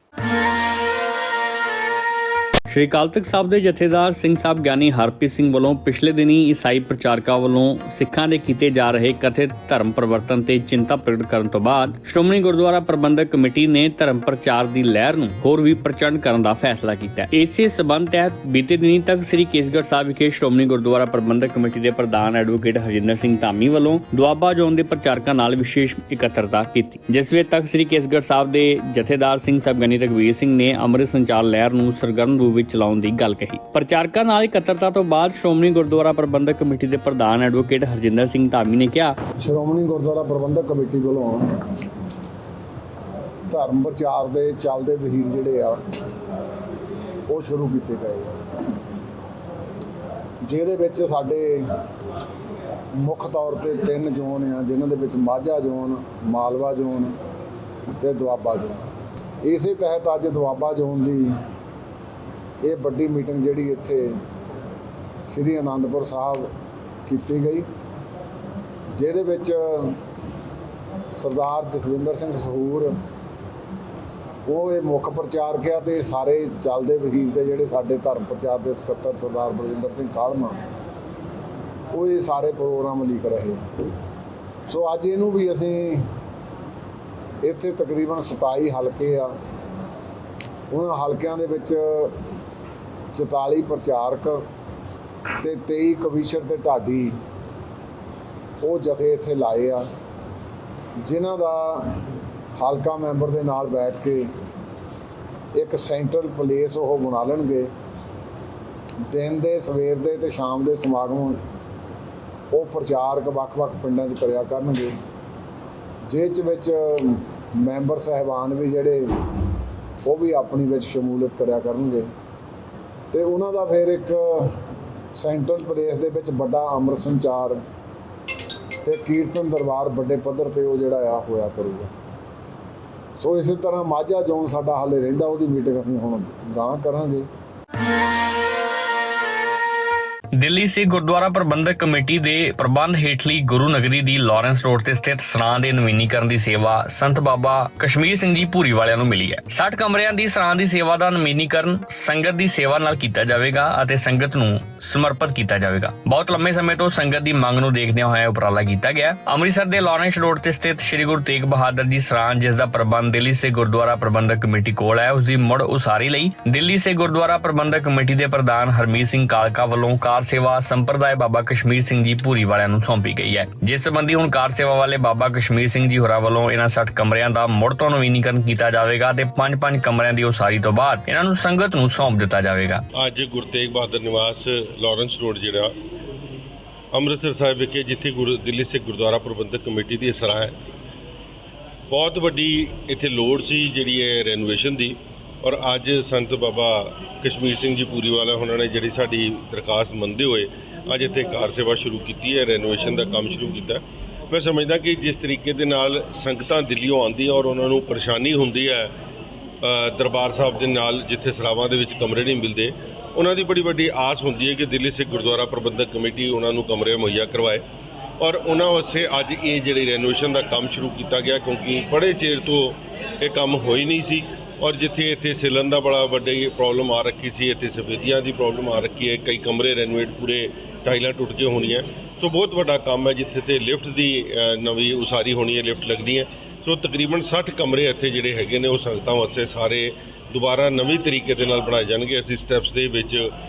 ਸ਼੍ਰੀ ਅਕਾਲ ਤਖ਼ਤ ਸਾਹਿਬ ਦੇ ਜਥੇਦਾਰ ਸਿੰਘ ਸਾਹਿਬ ਗਿਆਨੀ ਹਰਪ੍ਰੀਤ ਸਿੰਘ ਵੱਲੋਂ ਪਿਛਲੇ ਦਿਨੀ ਈਸਾਈ ਪ੍ਰਚਾਰਕਾਂ ਵੱਲੋਂ ਸਿੱਖਾਂ ਦੇ ਕੀਤੇ ਜਾ ਰਹੇ ਕਥਿਤ ਧਰਮ ਪਰਿਵਰਤਨ ਤੇ ਚਿੰਤਾ ਪ੍ਰਗਟ ਕਰਨ ਤੋਂ ਬਾਅਦ ਸ਼੍ਰੋਮਣੀ ਗੁਰਦੁਆਰਾ ਪ੍ਰਬੰਧਕ ਕਮੇਟੀ ਨੇ ਧਰਮ ਪ੍ਰਚਾਰ ਦੀ ਲਹਿਰ ਨੂੰ ਹੋਰ ਵੀ ਪ੍ਰਚੰਡ ਕਰਨ ਦਾ ਫੈਸਲਾ ਕੀਤਾ। ਇਸੇ ਸਬੰਧ ਤਹਿਤ ਬੀਤੇ ਦਿਨੀ ਤੱਕ ਸ੍ਰੀ ਕੇਸਗੜ੍ਹ ਸਾਹਿਬ ਵਿਖੇ ਸ਼੍ਰੋਮਣੀ ਗੁਰਦੁਆਰਾ ਪ੍ਰਬੰਧਕ ਕਮੇਟੀ ਦੇ ਪ੍ਰਧਾਨ ਐਡਵੋਕੇਟ ਹਰਜਿੰਦਰ ਸਿੰਘ ਧਾਮੀ ਵੱਲੋਂ ਦੁਆਬਾ ਜ਼ੋਨ ਦੇ ਪ੍ਰਚਾਰਕਾਂ ਨਾਲ ਵਿਸ਼ੇਸ਼ ਇਕੱਤਰਤਾ ਕੀਤੀ, ਜਿਸ ਵਿੱਚ ਤੱਕ ਸ੍ਰੀ ਕੇਸਗੜ੍ਹ ਸਾਹਿਬ ਦੇ ਜਥੇਦਾਰ ਸਿੰਘ ਸਾਹਿਬ ਗਿਆਨੀ ਰਘਵੀਰ ਸਿੰਘ ਨੇ ਅੰਮ੍ਰਿਤ ਸੰਚਾਰ ਲਹਿਰ ਨੂੰ ਸਰਗਰਮ ਰੂਪ ਵਿੱਚ ਚਲਾਉਣ ਦੀ ਗੱਲ ਕਹੀ। ਪ੍ਰਚਾਰਕਾਂ ਨਾਲ ਇਕੱਤਰਤਾ ਤੋਂ ਬਾਅਦ ਸ਼੍ਰੋਮਣੀ ਗੁਰਦੁਆਰਾ ਪ੍ਰਬੰਧਕ ਕਮੇਟੀ ਦੇ ਪ੍ਰਧਾਨ ਐਡਵੋਕੇਟ ਹਰਜਿੰਦਰ ਸਿੰਘ ਧਾਮੀ ਨੇ ਕਿਹਾ, ਸ਼੍ਰੋਮਣੀ ਗੁਰਦੁਆਰਾ ਪ੍ਰਬੰਧਕ ਕਮੇਟੀ ਵੱਲੋਂ ਧਰਮ ਪ੍ਰਚਾਰ ਦੇ ਚੱਲਦੇ ਵਹੀਰ ਜਿਹੜੇ ਆ ਉਹ ਸ਼ੁਰੂ ਕੀਤੇ ਗਏ ਆ, ਜਿਹਦੇ ਵਿੱਚ ਸਾਡੇ ਮੁੱਖ ਤੌਰ ਤੇ 3 ਜ਼ੋਨ ਆ, ਜਿਨ੍ਹਾਂ ਦੇ ਵਿੱਚ ਮਾਝਾ ਜ਼ੋਨ, ਮਾਲਵਾ ਜ਼ੋਨ ਤੇ ਦੁਆਬਾ ਜ਼ੋਨ। ਇਸੇ ਤਹਿਤ ਅੱਜ ਦੁਆਬਾ ਜ਼ੋਨ ਦੀ ਇਹ ਵੱਡੀ ਮੀਟਿੰਗ ਜਿਹੜੀ ਇੱਥੇ ਸ੍ਰੀ ਅਨੰਦਪੁਰ ਸਾਹਿਬ ਕੀਤੀ ਗਈ, ਜਿਹਦੇ ਵਿੱਚ ਸਰਦਾਰ ਜਸਵਿੰਦਰ ਸਿੰਘ ਸਹੂਰ ਉਹ ਇਹ ਮੁੱਖ ਪ੍ਰਚਾਰਕ ਆ ਤੇ ਸਾਰੇ ਚੱਲਦੇ ਵਹੀਰ ਦੇ ਜਿਹੜੇ ਸਾਡੇ ਧਰਮ ਪ੍ਰਚਾਰ ਦੇ ਸਕੱਤਰ ਸਰਦਾਰ ਬਲਵਿੰਦਰ ਸਿੰਘ ਕਾਲਮਾ ਉਹ ਇਹ ਸਾਰੇ ਪ੍ਰੋਗਰਾਮ ਲੀਕ ਰਹੇ। ਸੋ ਅੱਜ ਇਹਨੂੰ ਵੀ ਅਸੀਂ ਇੱਥੇ ਤਕਰੀਬਨ 27 ਹਲਕੇ ਆ, ਉਹਨਾਂ ਹਲਕਿਆਂ ਦੇ ਵਿੱਚ 44 ਪ੍ਰਚਾਰਕ ਤੇ 23 ਕਵੀਸ਼ਰ ਤੇ ਢਾਡੀ ਉਹ ਜਥੇ ਇੱਥੇ ਲਾਏ ਆ, ਜਿਨ੍ਹਾਂ ਦਾ ਹਲਕਾ ਮੈਂਬਰ ਦੇ ਨਾਲ ਬੈਠ ਕੇ ਇੱਕ ਸੈਂਟਰਲ ਪਲੇਸ ਉਹ ਬਣਾ ਲੈਣਗੇ। ਦਿਨ ਦੇ, ਸਵੇਰ ਦੇ ਤੇ ਸ਼ਾਮ ਦੇ ਸਮਾਗਮ ਉਹ ਪ੍ਰਚਾਰਕ ਵੱਖ-ਵੱਖ ਪਿੰਡਾਂ 'ਚ ਕਰਿਆ ਕਰਨਗੇ, ਜਿਸ ਵਿੱਚ ਮੈਂਬਰ ਸਾਹਿਬਾਨ ਵੀ ਜਿਹੜੇ ਉਹ ਵੀ ਆਪਣੀ ਵਿੱਚ ਸ਼ਮੂਲੀਅਤ ਕਰਿਆ ਕਰਨਗੇ ਤੇ ਉਹਨਾਂ ਦਾ ਫਿਰ ਇੱਕ ਸੈਂਟਰਲ ਪ੍ਰਦੇਸ਼ ਦੇ ਵਿੱਚ ਵੱਡਾ ਅੰਮ੍ਰਿਤ ਸੰਚਾਰ ਤੇ ਕੀਰਤਨ ਦਰਬਾਰ ਵੱਡੇ ਪੱਧਰ ਤੇ ਉਹ ਜਿਹੜਾ ਆ ਹੋਇਆ ਕਰੂਗਾ। ਸੋ ਇਸੇ ਤਰ੍ਹਾਂ ਮਾਝਾ ਜ਼ੋਨ ਸਾਡਾ ਹਾਲੇ ਰਹਿੰਦਾ, ਉਹਦੀ ਮੀਟਿੰਗ ਅਸੀਂ ਹੁਣ ਗਾਂਹ ਕਰਾਂਗੇ। ਦਿੱਲੀ ਸਿੱਖ ਗੁਰਦੁਆਰਾ ਪ੍ਰਬੰਧਕ ਕਮੇਟੀ ਦੇ ਪ੍ਰਬੰਧ ਹੇਠਲੀ ਗੁਰੂ ਨਗਰੀ ਦੀ ਲਾਰੈਂਸ ਰੋਡ ਤੇ ਸਥਿਤ ਸਰਾਂ ਦੇ ਨਵੀਨੀਕਰਨ ਦੀ ਸੇਵਾ ਸੰਤ ਬਾਬਾ ਕਸ਼ਮੀਰ ਸਿੰਘ ਜੀ ਭੂਰੀ ਵਾਲਿਆਂ ਨੂੰ ਮਿਲੀ ਹੈ। 60 ਕਮਰਿਆਂ ਦੀ ਸਰਾਂ ਦੀ ਸੇਵਾ ਦਾ ਨਵੀਨੀਕਰਨ ਸੰਗਤ ਦੀ ਸੇਵਾ ਨਾਲ ਕੀਤਾ ਜਾਵੇਗਾ ਅਤੇ ਸੰਗਤ ਨੂੰ ਸਮਰਪਿਤ ਕੀਤਾ ਜਾਵੇਗਾ। ਬਹੁਤ ਲੰਮੇ ਸਮੇਂ ਤੋਂ ਸੰਗਤ ਦੀ ਮੰਗ ਨੂੰ ਦੇਖਦਿਆਂ ਹੋਇਆ ਉਪਰਾਲਾ ਕੀਤਾ ਗਿਆ। ਅੰਮ੍ਰਿਤਸਰ ਦੇ ਲਾਰੈਂਸ ਰੋਡ ਤੇ ਸਥਿਤ ਸ੍ਰੀ ਗੁਰੂ ਤੇਗ ਬਹਾਦਰ ਜੀ ਸਰਾਂ, ਜਿਸ ਦਾ ਪ੍ਰਬੰਧ ਦਿੱਲੀ ਸਿੱਖ ਗੁਰਦੁਆਰਾ ਪ੍ਰਬੰਧਕ ਕਮੇਟੀ ਕੋਲ ਹੈ, ਉਸ ਦੀ ਮੁੜ ਉਸਾਰੀ ਲਈ ਦਿੱਲੀ ਸਿੱਖ ਗੁਰਦੁਆਰਾ ਪ੍ਰਬੰਧਕ ਕਮੇਟੀ ਦੇ ਪ੍ਰਧਾਨ ਹਰਮੀਤ ਸਿੰਘ ਕਾਲਕਾ ਵੱਲੋਂ ਕਾਰ ਸੇਵਾ ਸੰਪਰਦਾਇ ਬਾਬਾ ਕਸ਼ਮੀਰ ਸਿੰਘ ਜੀ ਭੂਰੀ ਵਾਲਿਆਂ ਨੂੰ ਸੌਂਪੀ ਗਈ ਹੈ, ਜਿਸ ਸੰਬੰਧੀ ਹੁਣ ਕਾਰ ਸੇਵਾ ਵਾਲੇ ਬਾਬਾ ਕਸ਼ਮੀਰ ਸਿੰਘ ਜੀ ਹੋਰਾਂ ਵੱਲੋਂ ਇਹਨਾਂ 60 ਕਮਰਿਆਂ ਦਾ ਮੁੜ ਤੋਂ ਨਵੀਨੀਕਰਨ ਕੀਤਾ ਜਾਵੇਗਾ ਤੇ 5-5 ਕਮਰਿਆਂ ਦੀ ਉਸਾਰੀ ਤੋਂ ਬਾਅਦ ਇਹਨਾਂ ਨੂੰ ਸੰਗਤ ਨੂੰ ਸੌਂਪ ਦਿੱਤਾ ਜਾਵੇਗਾ। ਅੱਜ ਗੁਰੂ ਤੇਗ ਬਹਾਦਰ ਨਿਵਾਸ ਲਾਰੈਂਸ ਰੋਡ ਜਿਹੜਾ ਅੰਮ੍ਰਿਤਸਰ ਸਾਹਿਬ ਵਿਖੇ, ਜਿੱਥੇ ਦਿੱਲੀ ਸਿੱਖ ਗੁਰਦੁਆਰਾ ਪ੍ਰਬੰਧਕ ਕਮੇਟੀ ਦੀ ਸਰਾਂ ਹੈ, ਬਹੁਤ ਵੱਡੀ ਇੱਥੇ ਲੋੜ ਸੀ ਜਿਹੜੀ ਹੈ ਰੈਨੋਵੇਸ਼ਨ ਦੀ। ਔਰ ਅੱਜ ਸੰਤ ਬਾਬਾ ਕਸ਼ਮੀਰ ਸਿੰਘ ਜੀ ਭੂਰੀ ਵਾਲਾ ਉਹਨਾਂ ਨੇ ਜਿਹੜੀ ਸਾਡੀ ਦਰਖਾਸਤ ਮੰਨਦੇ ਹੋਏ ਅੱਜ ਇੱਥੇ ਕਾਰ ਸੇਵਾ ਸ਼ੁਰੂ ਕੀਤੀ ਹੈ, ਰੈਨੋਵੇਸ਼ਨ ਦਾ ਕੰਮ ਸ਼ੁਰੂ ਕੀਤਾ। ਮੈਂ ਸਮਝਦਾ ਕਿ ਜਿਸ ਤਰੀਕੇ ਦੇ ਨਾਲ ਸੰਗਤਾਂ ਦਿੱਲੀੋਂ ਆਉਂਦੀਆਂ ਔਰ ਉਹਨਾਂ ਨੂੰ ਪਰੇਸ਼ਾਨੀ ਹੁੰਦੀ ਹੈ ਦਰਬਾਰ ਸਾਹਿਬ ਦੇ ਨਾਲ, ਜਿੱਥੇ ਸਰਾਵਾਂ ਦੇ ਵਿੱਚ ਕਮਰੇ ਨਹੀਂ ਮਿਲਦੇ, ਉਹਨਾਂ ਦੀ ਬੜੀ ਵੱਡੀ ਆਸ ਹੁੰਦੀ ਹੈ ਕਿ ਦਿੱਲੀ ਸਿੱਖ ਗੁਰਦੁਆਰਾ ਪ੍ਰਬੰਧਕ ਕਮੇਟੀ ਉਹਨਾਂ ਨੂੰ ਕਮਰੇ ਮੁਹੱਈਆ ਕਰਵਾਏ। ਔਰ ਉਹਨਾਂ ਵਾਸਤੇ ਅੱਜ ਇਹ ਜਿਹੜੀ ਰੈਨੋਵੇਸ਼ਨ ਦਾ ਕੰਮ ਸ਼ੁਰੂ ਕੀਤਾ ਗਿਆ, ਕਿਉਂਕਿ ਬੜੇ ਚਿਰ ਤੋਂ ਇਹ ਕੰਮ ਹੋਈ ਨਹੀਂ ਸੀ। ਔਰ ਜਿੱਥੇ ਇੱਥੇ ਸਿਲਨ ਦਾ ਬੜਾ ਵੱਡੀ ਪ੍ਰੋਬਲਮ ਆ ਰੱਖੀ ਸੀ, ਇੱਥੇ ਸਫੇਦੀਆਂ ਦੀ ਪ੍ਰੋਬਲਮ ਆ ਰੱਖੀ ਹੈ, ਕਈ ਕਮਰੇ ਰੈਨੋਵੇਟ ਪੂਰੇ ਟਾਈਲਾਂ ਟੁੱਟ ਕੇ ਹੋਣੀਆਂ। ਸੋ ਬਹੁਤ ਵੱਡਾ ਕੰਮ ਹੈ, ਜਿੱਥੇ ਤੇ ਲਿਫਟ ਦੀ ਨਵੀਂ ਉਸਾਰੀ ਹੋਣੀ ਹੈ, ਲਿਫਟ ਲੱਗਣੀ ਹੈ। ਸੋ ਤਕਰੀਬਨ 60 ਕਮਰੇ ਇੱਥੇ ਜਿਹੜੇ ਹੈਗੇ ਨੇ ਉਹ ਸੰਗਤਾਂ ਵਾਸਤੇ ਸਾਰੇ ਦੁਬਾਰਾ ਨਵੀਂ ਤਰੀਕੇ ਦੇ ਨਾਲ ਬਣਾਏ ਜਾਣਗੇ। ਅਸੀਂ ਸਟੈਪਸ ਦੇ ਵਿੱਚ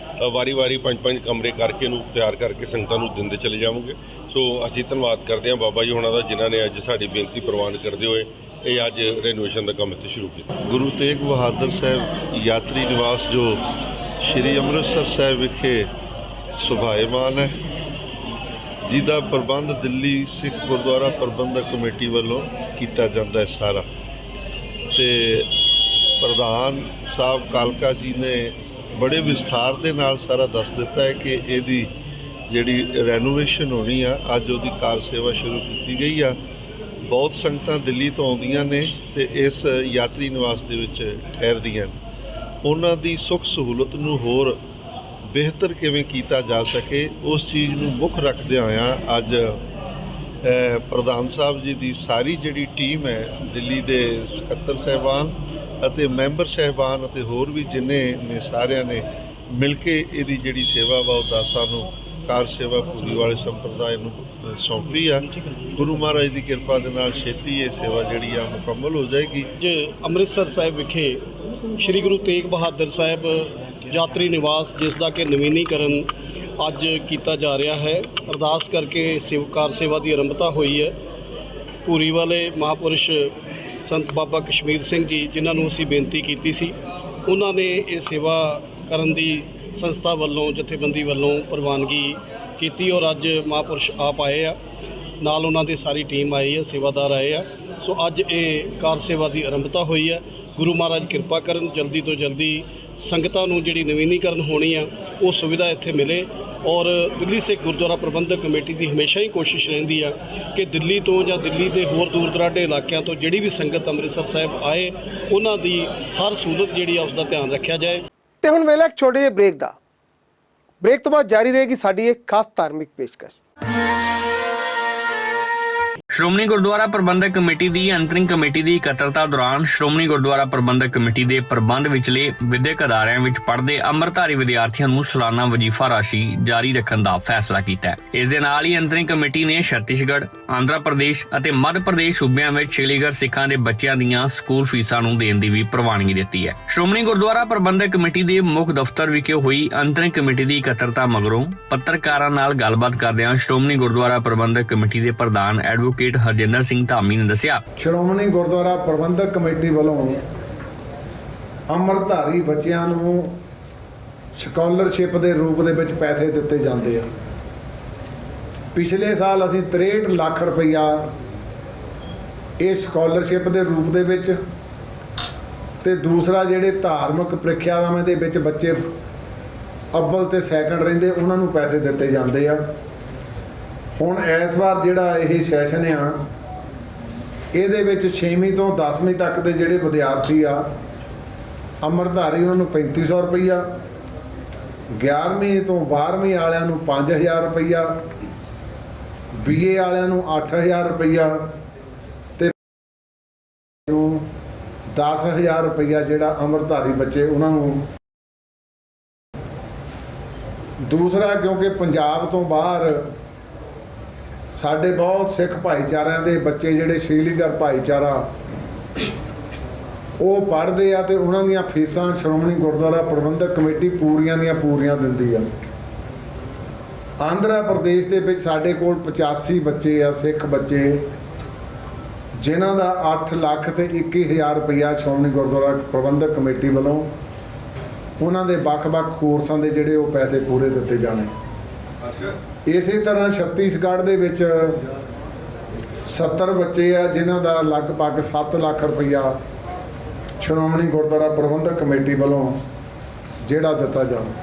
ਵਾਰੀ-ਵਾਰੀ 5-5 ਕਮਰੇ ਕਰਕੇ ਇਹਨੂੰ ਤਿਆਰ ਕਰਕੇ ਸੰਗਤਾਂ ਨੂੰ ਦਿੰਦੇ ਚਲੇ ਜਾਵਾਂਗੇ। ਸੋ ਅਸੀਂ ਧੰਨਵਾਦ ਕਰਦੇ ਹਾਂ ਬਾਬਾ ਜੀ ਹੋਣਾ ਦਾ, ਜਿਨ੍ਹਾਂ ਨੇ ਅੱਜ ਸਾਡੀ ਬੇਨਤੀ ਪ੍ਰਵਾਨ ਕਰਦੇ ਹੋਏ ਇਹ ਅੱਜ ਰੈਨੋਵੇਸ਼ਨ ਦਾ ਕੰਮ ਇੱਥੇ ਸ਼ੁਰੂ ਕੀਤਾ। ਗੁਰੂ ਤੇਗ ਬਹਾਦਰ ਸਾਹਿਬ ਯਾਤਰੀ ਨਿਵਾਸ ਜੋ ਸ਼੍ਰੀ ਅੰਮ੍ਰਿਤਸਰ ਸਾਹਿਬ ਵਿਖੇ ਸੁਭਾਏਮਾਨ ਹੈ, ਜਿਹਦਾ ਪ੍ਰਬੰਧ ਦਿੱਲੀ ਸਿੱਖ ਗੁਰਦੁਆਰਾ ਪ੍ਰਬੰਧਕ ਕਮੇਟੀ ਵੱਲੋਂ ਕੀਤਾ ਜਾਂਦਾ ਹੈ ਸਾਰਾ, ਤੇ ਪ੍ਰਧਾਨ ਸਾਹਿਬ ਕਾਲਕਾ ਜੀ ਨੇ ਬੜੇ ਵਿਸਥਾਰ ਦੇ ਨਾਲ ਸਾਰਾ ਦੱਸ ਦਿੱਤਾ ਹੈ ਕਿ ਇਹਦੀ ਜਿਹੜੀ ਰੈਨੋਵੇਸ਼ਨ ਹੋਣੀ ਆ, ਅੱਜ ਉਹਦੀ ਕਾਰ ਸੇਵਾ ਸ਼ੁਰੂ ਕੀਤੀ ਗਈ ਆ। ਬਹੁਤ ਸੰਗਤਾਂ ਦਿੱਲੀ ਤੋਂ ਆਉਂਦੀਆਂ ਨੇ ਤੇ ਇਸ ਯਾਤਰੀ ਨਿਵਾਸ ਦੇ ਵਿੱਚ ਠਹਿਰਦੀਆਂ ਨੇ। ਉਹਨਾਂ ਦੀ ਸੁੱਖ ਸਹੂਲਤ ਨੂੰ ਹੋਰ ਬਿਹਤਰ ਕਿਵੇਂ ਕੀਤਾ ਜਾ ਸਕੇ, ਉਸ ਚੀਜ਼ ਨੂੰ ਮੁੱਖ ਰੱਖਦਿਆਂ ਹੋਇਆਂ ਅੱਜ ਪ੍ਰਧਾਨ ਸਾਹਿਬ ਜੀ ਦੀ ਸਾਰੀ ਜਿਹੜੀ ਟੀਮ ਹੈ, ਦਿੱਲੀ ਦੇ ਸਕੱਤਰ ਸਾਹਿਬਾਨ ਅਤੇ ਮੈਂਬਰ ਸਾਹਿਬਾਨ ਅਤੇ ਹੋਰ ਵੀ ਜਿੰਨੇ ਨੇ, ਸਾਰਿਆਂ ਨੇ ਮਿਲ ਕੇ ਇਹਦੀ ਜਿਹੜੀ ਸੇਵਾ ਵਾ ਉਹ ਦਾਸਾਂ ਨੂੰ ਕਾਰ ਸੇਵਾ ਪੂਰੀ ਵਾਲੇ ਸੰਪਰਦਾਇ ਨੂੰ ਸੌਂਪੀ ਆ। ਗੁਰੂ ਮਹਾਰਾਜ ਦੀ ਕਿਰਪਾ ਦੇ ਨਾਲ ਛੇਤੀ ਇਹ ਸੇਵਾ ਜਿਹੜੀ ਆ ਮੁਕੰਮਲ ਹੋ ਜਾਏਗੀ। ਅੱਜ ਅੰਮ੍ਰਿਤਸਰ ਸਾਹਿਬ ਵਿਖੇ ਸ੍ਰੀ ਗੁਰੂ ਤੇਗ ਬਹਾਦਰ ਸਾਹਿਬ ਯਾਤਰੀ ਨਿਵਾਸ, ਜਿਸ ਦਾ ਕਿ ਨਵੀਨੀਕਰਨ ਅੱਜ ਕੀਤਾ ਜਾ ਰਿਹਾ ਹੈ, ਅਰਦਾਸ ਕਰਕੇ ਕਾਰ ਸੇਵਾ ਦੀ ਆਰੰਭਤਾ ਹੋਈ ਹੈ। ਪੂਰੀ ਵਾਲੇ ਮਹਾਂਪੁਰਸ਼ ਸੰਤ ਬਾਬਾ ਕਸ਼ਮੀਰ ਸਿੰਘ ਜੀ, ਜਿਨ੍ਹਾਂ ਨੂੰ ਅਸੀਂ ਬੇਨਤੀ ਕੀਤੀ ਸੀ, ਉਹਨਾਂ ਨੇ ਇਹ ਸੇਵਾ ਕਰਨ ਦੀ ਸੰਸਥਾ ਵੱਲੋਂ, ਜਥੇਬੰਦੀ ਵੱਲੋਂ ਪ੍ਰਵਾਨਗੀ ਕੀਤੀ ਔਰ ਅੱਜ ਮਹਾਂਪੁਰਸ਼ ਆਪ ਆਏ ਆ, ਨਾਲ ਉਹਨਾਂ ਦੀ ਸਾਰੀ ਟੀਮ ਆਈ ਹੈ, ਸੇਵਾਦਾਰ ਆਏ ਆ। ਸੋ ਅੱਜ ਇਹ ਕਾਰ ਸੇਵਾ ਦੀ ਆਰੰਭਤਾ ਹੋਈ ਹੈ। ਗੁਰੂ ਮਹਾਰਾਜ ਕਿਰਪਾ ਕਰਨ, ਜਲਦੀ ਤੋਂ ਜਲਦੀ ਸੰਗਤਾਂ ਨੂੰ ਜਿਹੜੀ ਨਵੀਨੀਕਰਨ ਹੋਣੀ ਆ ਉਹ ਸੁਵਿਧਾ ਇੱਥੇ ਮਿਲੇ। ਔਰ ਦਿੱਲੀ ਸਿੱਖ ਗੁਰਦੁਆਰਾ ਪ੍ਰਬੰਧਕ ਕਮੇਟੀ ਦੀ ਹਮੇਸ਼ਾ ਹੀ ਕੋਸ਼ਿਸ਼ ਰਹਿੰਦੀ ਆ ਕਿ ਦਿੱਲੀ ਤੋਂ ਜਾਂ ਦਿੱਲੀ ਦੇ ਹੋਰ ਦੂਰ ਦੁਰਾਡੇ ਇਲਾਕਿਆਂ ਤੋਂ ਜਿਹੜੀ ਵੀ ਸੰਗਤ ਅੰਮ੍ਰਿਤਸਰ ਸਾਹਿਬ ਆਏ, ਉਹਨਾਂ ਦੀ ਹਰ ਸਹੂਲਤ ਜਿਹੜੀ ਆ ਉਸ ਦਾ ਧਿਆਨ ਰੱਖਿਆ ਜਾਏ। ਤੇ ਹੁਣ ਵੇਲੇ ਇੱਕ ਛੋਟੇ ਜਿਹੇ ਬ੍ਰੇਕ ਦਾ। ਬ੍ਰੇਕ ਤੋਂ ਬਾਅਦ ਜਾਰੀ ਰਹੇਗੀ ਸਾਡੀ ਇੱਕ ਖਾਸ ਧਾਰਮਿਕ ਪੇਸ਼ਕਸ਼। ਸ਼੍ਰੋਮਣੀ ਗੁਰਦੁਆਰਾ ਪ੍ਰਬੰਧਕ ਕਮੇਟੀ ਦੀ ਅੰਤਰਿਮ ਕਮੇਟੀ ਦੀ ਇਕੱਤਰਤਾ ਦੌਰਾਨ ਸ਼੍ਰੋਮਣੀ ਗੁਰਦੁਆਰਾ ਪ੍ਰਬੰਧਕ ਕਮੇਟੀ ਦੇ ਪ੍ਰਬੰਧ ਵਿਚਲੇ ਵਿਦਿਅਕ ਅਦਾਰਿਆਂ ਵਿੱਚ ਪੜ੍ਹਦੇ ਅੰਮ੍ਰਿਤਧਾਰੀ ਵਿਦਿਆਰਥੀਆਂ ਨੂੰ ਸਾਲਾਨਾ ਵਜ਼ੀਫਾ ਰਾਸ਼ੀ ਜਾਰੀ ਰੱਖਣ ਦਾ ਫੈਸਲਾ ਕੀਤਾ ਹੈ। ਇਸ ਦੇ ਨਾਲ ਹੀ ਅੰਤਰਿਮ ਕਮੇਟੀ ਨੇ ਛੱਤੀਸਗੜ੍ਹ, ਆਂਧਰਾ ਪ੍ਰਦੇਸ਼ ਅਤੇ ਮੱਧ ਪ੍ਰਦੇਸ਼ ਸੂਬਿਆਂ ਵਿੱਚ ਸ਼ੀਲੀਗੜ੍ਹ ਸਿੱਖਾਂ ਦੇ ਬੱਚਿਆਂ ਦੀਆਂ ਸਕੂਲ ਫੀਸਾਂ ਨੂੰ ਦੇਣ ਦੀ ਵੀ ਪ੍ਰਵਾਨਗੀ ਦਿੱਤੀ ਹੈ। ਸ਼੍ਰੋਮਣੀ ਗੁਰਦੁਆਰਾ ਪ੍ਰਬੰਧਕ ਕਮੇਟੀ ਦੇ ਮੁੱਖ ਦਫ਼ਤਰ ਵਿਖੇ ਹੋਈ ਅੰਤਰਿਮ ਕਮੇਟੀ ਦੀ ਇਕੱਤਰਤਾ ਮਗਰੋਂ ਪੱਤਰਕਾਰਾਂ ਨਾਲ ਗੱਲਬਾਤ ਕਰਦਿਆਂ ਸ਼੍ਰੋਮਣੀ ਗੁਰਦੁਆਰਾ ਪ੍ਰਬੰਧਕ ਕਮੇਟੀ ਦੇ ਪ੍ਰਧਾਨ ਐਡਵੋਕੇਟ ਹਰਜਿੰਦਰ ਸਿੰਘ ਧਾਮੀ ਨੇ ਦੱਸਿਆ, ਸ਼੍ਰੋਮਣੀ ਗੁਰਦੁਆਰਾ ਪ੍ਰਬੰਧਕ ਕਮੇਟੀ ਵੱਲੋਂ ਅੰਮ੍ਰਿਤਧਾਰੀ ਬੱਚਿਆਂ ਨੂੰ ਸਕਾਲਰਸ਼ਿਪ ਦੇ ਰੂਪ ਦੇ ਵਿੱਚ ਪੈਸੇ ਦਿੱਤੇ ਜਾਂਦੇ ਆ। ਪਿਛਲੇ ਸਾਲ ਅਸੀਂ 63 ਲੱਖ ਰੁਪਈਆ ਇਹ ਸਕਾਲਰਸ਼ਿਪ ਦੇ ਰੂਪ ਦੇ ਵਿੱਚ, ਤੇ ਦੂਸਰਾ ਜਿਹੜੇ ਧਾਰਮਿਕ ਪ੍ਰੀਖਿਆਵਾਂ ਦੇ ਵਿੱਚ ਬੱਚੇ ਅਵਲ ਤੇ ਸੈਕੰਡ ਰਹਿੰਦੇ, ਉਹਨਾਂ ਨੂੰ ਪੈਸੇ ਦਿੱਤੇ ਜਾਂਦੇ ਆ। ਹੁਣ ਇਸ ਵਾਰ ਜਿਹੜਾ ਇਹ ਸੈਸ਼ਨ ਆ, ਇਹਦੇ ਵਿੱਚ 6ਵੀਂ ਤੋਂ 10ਵੀਂ ਤੱਕ ਦੇ ਜਿਹੜੇ ਵਿਦਿਆਰਥੀ ਆ ਅੰਮ੍ਰਿਤਧਾਰੀ, ਉਹਨਾਂ ਨੂੰ 3500 ਰੁਪਈਆ, 11ਵੀਂ ਤੋਂ 12ਵੀਂ ਵਾਲਿਆਂ ਨੂੰ 5000 ਰੁਪਈਆ, BA ਵਾਲਿਆਂ ਨੂੰ 8000 ਰੁਪਈਆ ਤੇ ਨੂੰ 10000 ਰੁਪਈਆ ਜਿਹੜਾ ਅੰਮ੍ਰਿਤਧਾਰੀ ਬੱਚੇ ਉਹਨਾਂ ਨੂੰ। ਦੂਸਰਾ, ਕਿਉਂਕਿ ਪੰਜਾਬ ਤੋਂ ਬਾਹਰ ਸਾਡੇ ਬਹੁਤ ਸਿੱਖ ਭਾਈਚਾਰਿਆਂ ਦੇ ਬੱਚੇ ਜਿਹੜੇ ਸ਼ੀਲੀਗੜ੍ਹ ਭਾਈਚਾਰਾ ਉਹ ਪੜ੍ਹਦੇ ਆ, ਤੇ ਉਹਨਾਂ ਦੀਆਂ ਫੀਸਾਂ ਸ਼੍ਰੋਮਣੀ ਗੁਰਦੁਆਰਾ ਪ੍ਰਬੰਧਕ ਕਮੇਟੀ ਪੂਰੀਆਂ ਦੀਆਂ ਪੂਰੀਆਂ ਦਿੰਦੀ ਆ। ਆਂਧਰਾ ਪ੍ਰਦੇਸ਼ ਦੇ ਵਿੱਚ ਸਾਡੇ ਕੋਲ 85 ਬੱਚੇ ਆ, ਸਿੱਖ ਬੱਚੇ, ਜਿਨ੍ਹਾਂ ਦਾ 8 ਲੱਖ ਤੇ 21000 ਰੁਪਈਆ ਸ਼੍ਰੋਮਣੀ ਗੁਰਦੁਆਰਾ ਪ੍ਰਬੰਧਕ ਕਮੇਟੀ ਵੱਲੋਂ ਉਹਨਾਂ ਦੇ ਵੱਖ-ਵੱਖ ਕੋਰਸਾਂ ਦੇ ਜਿਹੜੇ ਉਹ ਪੈਸੇ ਪੂਰੇ ਦਿੱਤੇ ਜਾਣੇ। ਇਸੇ ਤਰ੍ਹਾਂ ਛੱਤੀਸਗੜ੍ਹ ਦੇ ਵਿੱਚ 70 ਬੱਚੇ ਆ, ਜਿਨ੍ਹਾਂ ਦਾ ਲਗਭਗ 7 ਲੱਖ ਰੁਪਈਆ ਸ਼੍ਰੋਮਣੀ ਗੁਰਦੁਆਰਾ ਪ੍ਰਬੰਧਕ ਕਮੇਟੀ ਵੱਲੋਂ ਜਿਹੜਾ ਦਿੱਤਾ ਜਾਣਾ।